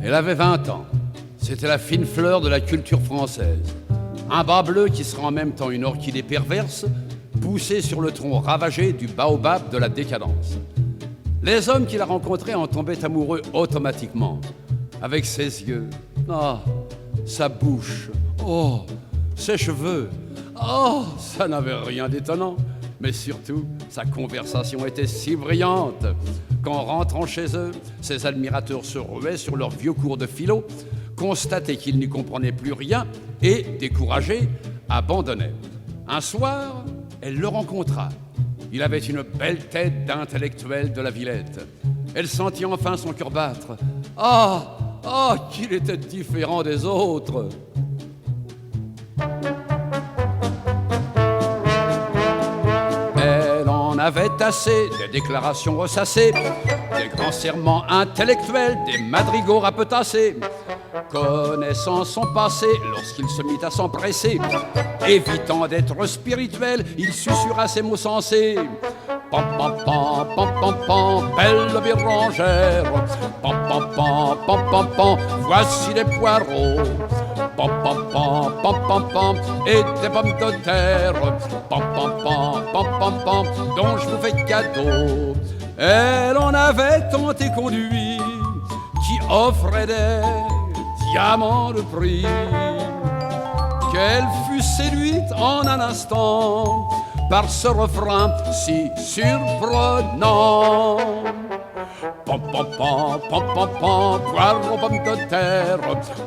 Elle avait 20 ans. C'était la fine fleur de la culture française. Un bas bleu qui sera en même temps une orchidée perverse, poussée sur le tronc ravagé du baobab de la décadence. Les hommes qui la rencontraient en tombaient amoureux automatiquement. Avec ses yeux, sa bouche, ses cheveux, ça n'avait rien d'étonnant. Mais surtout, sa conversation était si brillante qu'en rentrant chez eux, ses admirateurs se ruaient sur leurs vieux cours de philo, constataient qu'ils n'y comprenaient plus rien et, découragés, abandonnaient. Un soir, elle le rencontra. Il avait une belle tête d'intellectuel de la Villette. Elle sentit enfin son cœur battre. Qu'il était différent des autres! Elle en avait assez des déclarations ressassées, des grands serments intellectuels, des madrigaux rapetassés. Connaissant son passé, lorsqu'il se mit à s'empresser, évitant d'être spirituel, il susurra ces mots sensés. Pam pam pam pam pam pam, belle bérangère. Pam pam pam pam pam pam, voici des poireaux. Pam pam pam pam pam pam, et des pommes de terre. Pam pam pam pam pam pam, dont je vous fais cadeau. Elle en avait tant et conduit, qui offrait des diamants de prix, qu'elle fut séduite en un instant par ce refrain si surprenant. Pam pam pam pam pam pam, poireaux, pommes de terre.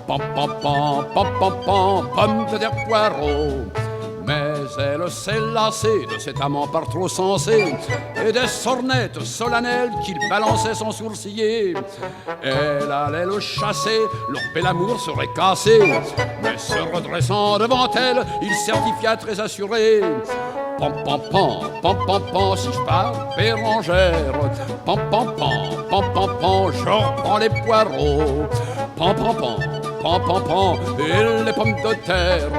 Pam pam pam pam pam pam, pommes de terre, poireaux. Mais elle s'est lassée de cet amant par trop sensé et des sornettes solennelles qu'il balançait sans sourciller. Elle allait le chasser, leur bel amour serait cassé. Mais se redressant devant elle, il certifia très assuré. Pam pam pam pam pam pam, si je pars Bérangère. Pam pam pam pam pam pam, je reprends les poireaux. Pam pam pam pam pam pam, et les pommes de terre.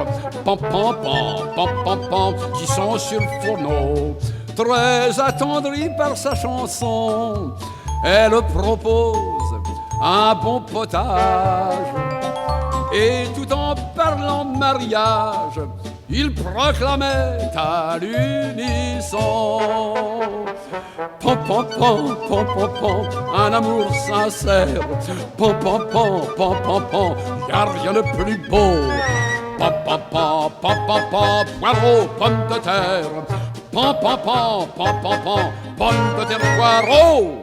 Pam pam pam pam pam pam, qui sont sur le fourneau. Très attendrie par sa chanson, elle propose un bon potage. Et tout en parlant de mariage, il proclamait à l'unisson. Pam pam pam pam pam pam, un amour sincère. Pam pam pam pam pam pam, y'a rien de plus beau. Pam pam pam pam pam pam, poireaux, pommes de terre. Pam pam pam pam pam pam, pommes de terre, poireaux.